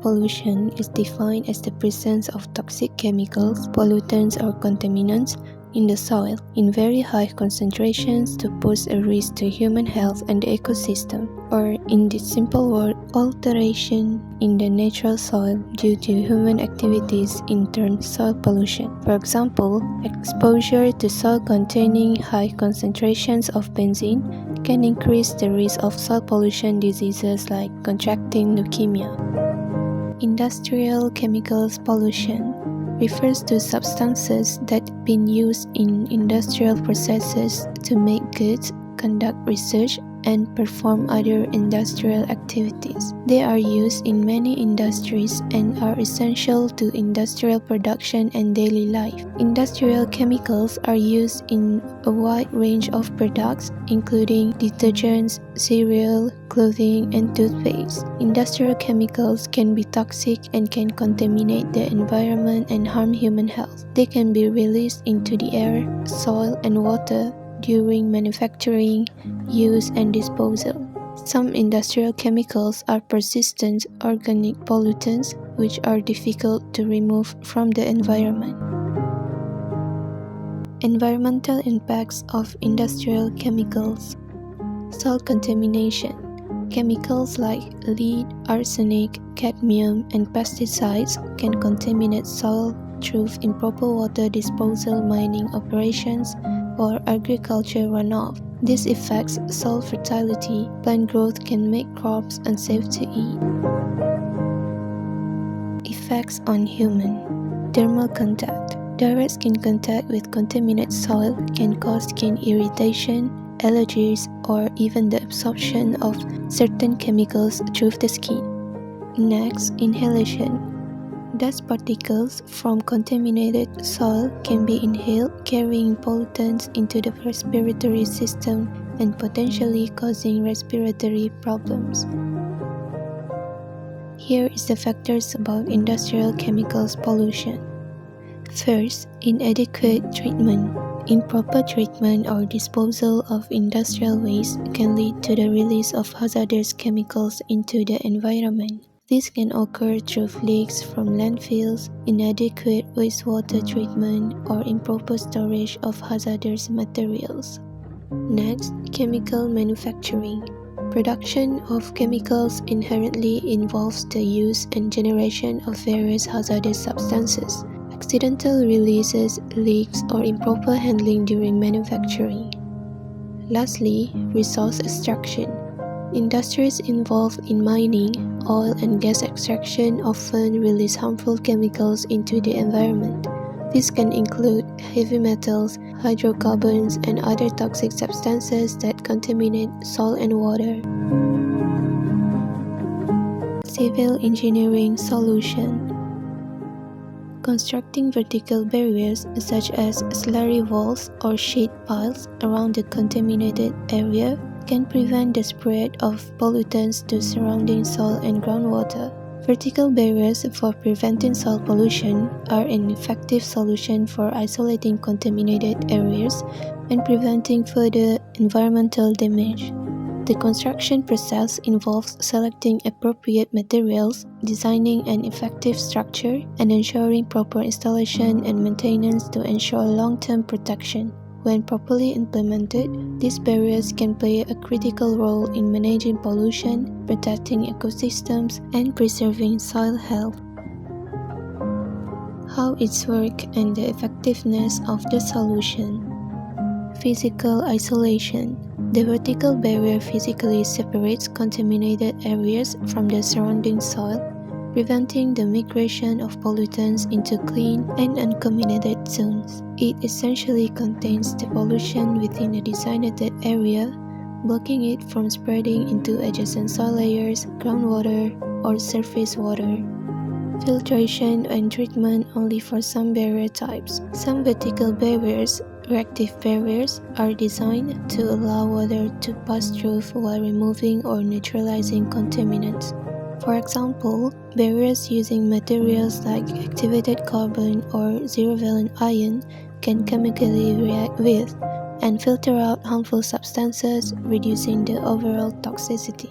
pollution is defined as the presence of toxic chemicals, pollutants, or contaminants in the soil in very high concentrations to pose a risk to human health and the ecosystem, or in this simple word, alteration in the natural soil due to human activities in turn soil pollution. For example, exposure to soil containing high concentrations of benzene can increase the risk of soil pollution diseases like contracting leukemia. Industrial chemicals pollution refers to substances that have been used in industrial processes to make goods, conduct research, and perform other industrial activities. They are used in many industries and are essential to industrial production and daily life. Industrial chemicals are used in a wide range of products, including detergents, cereal, clothing, and toothpaste. Industrial chemicals can be toxic and can contaminate the environment and harm human health. They can be released into the air, soil, and water during manufacturing, use, and disposal. Some industrial chemicals are persistent organic pollutants which are difficult to remove from the environment. Environmental impacts of industrial chemicals. Soil contamination. Chemicals like lead, arsenic, cadmium, and pesticides can contaminate soil through improper water disposal, mining operations, or agriculture runoff. This affects soil fertility. Plant growth can make crops unsafe to eat. Effects on human. Thermal contact. Direct skin contact with contaminated soil can cause skin irritation, allergies, or even the absorption of certain chemicals through the skin. Next, inhalation. Dust particles from contaminated soil can be inhaled, carrying pollutants into the respiratory system and potentially causing respiratory problems. Here is the factors about industrial chemicals pollution. First, inadequate treatment. Improper treatment or disposal of industrial waste can lead to the release of hazardous chemicals into the environment. This can occur through leaks from landfills, inadequate wastewater treatment, or improper storage of hazardous materials. Next, chemical manufacturing. Production of chemicals inherently involves the use and generation of various hazardous substances. Accidental releases, leaks, or improper handling during manufacturing. Lastly, resource extraction. Industries involved in mining, oil and gas extraction often release harmful chemicals into the environment. This can include heavy metals, hydrocarbons, and other toxic substances that contaminate soil and water. Civil engineering solution. Constructing vertical barriers such as slurry walls or sheet piles around the contaminated area can prevent the spread of pollutants to surrounding soil and groundwater. Vertical barriers for preventing soil pollution are an effective solution for isolating contaminated areas and preventing further environmental damage. The construction process involves selecting appropriate materials, designing an effective structure, and ensuring proper installation and maintenance to ensure long-term protection. When properly implemented, these barriers can play a critical role in managing pollution, protecting ecosystems, and preserving soil health. How its work and the effectiveness of the solution. Physical isolation. The vertical barrier physically separates contaminated areas from the surrounding soil, preventing the migration of pollutants into clean and uncontaminated zones. It essentially contains the pollution within a designated area, blocking it from spreading into adjacent soil layers, groundwater, or surface water. Filtration and treatment only for some barrier types. Some vertical barriers, reactive barriers, are designed to allow water to pass through while removing or neutralizing contaminants. For example, barriers using materials like activated carbon or zero-valent ion can chemically react with and filter out harmful substances, reducing the overall toxicity.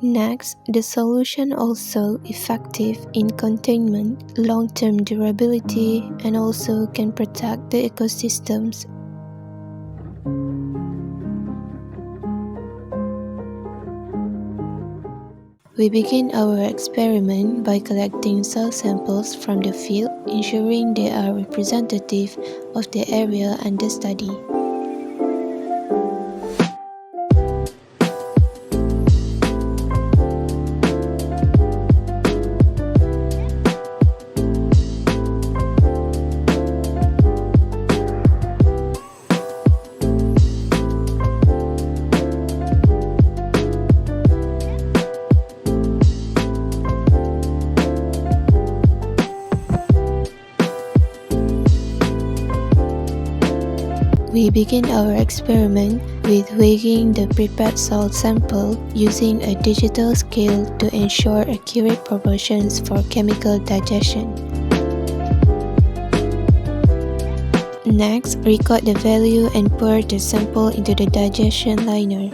Next, the solution also effective in containment, long-term durability, and also can protect the ecosystems. We begin our experiment by collecting soil samples from the field, ensuring they are representative of the area under study. We begin our experiment with weighing the prepared soil sample using a digital scale to ensure accurate proportions for chemical digestion. Next, record the value and pour the sample into the digestion liner.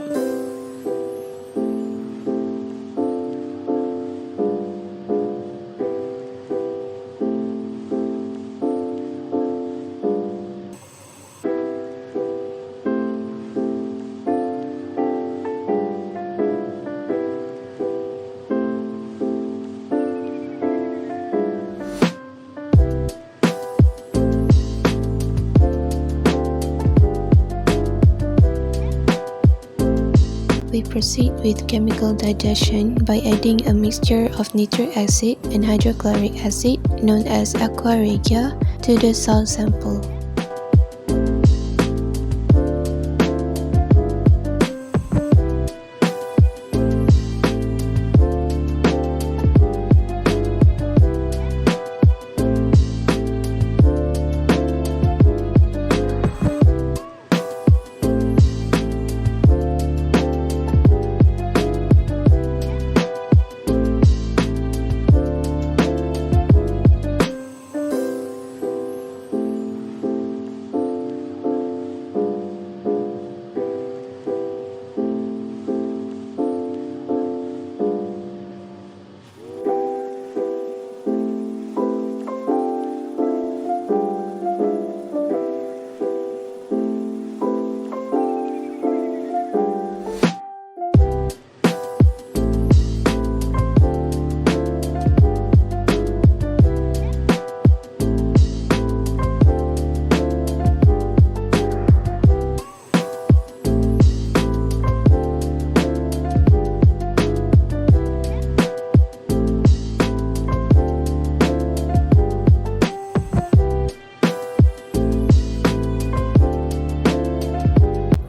We proceed with chemical digestion by adding a mixture of nitric acid and hydrochloric acid, known as aqua regia, to the soil sample.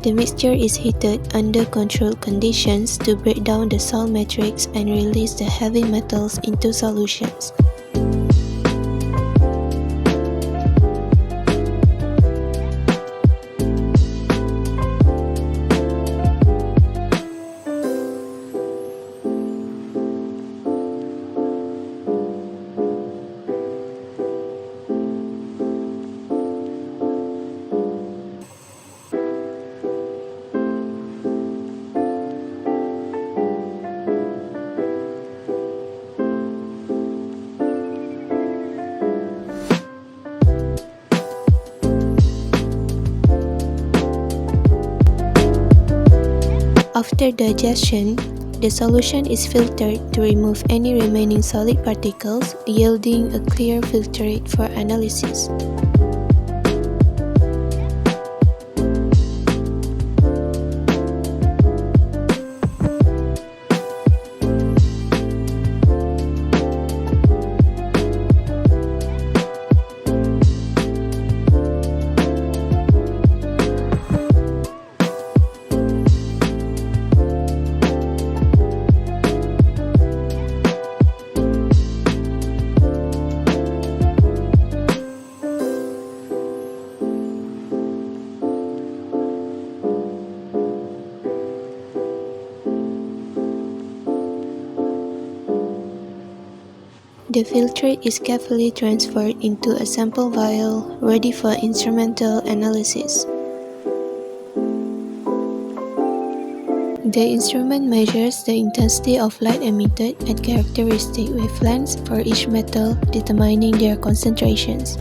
The mixture is heated under controlled conditions to break down the soil matrix and release the heavy metals into solutions. After digestion, the solution is filtered to remove any remaining solid particles, yielding a clear filtrate for analysis. The filtrate is carefully transferred into a sample vial ready for instrumental analysis. The instrument measures the intensity of light emitted at characteristic wavelengths for each metal, determining their concentrations.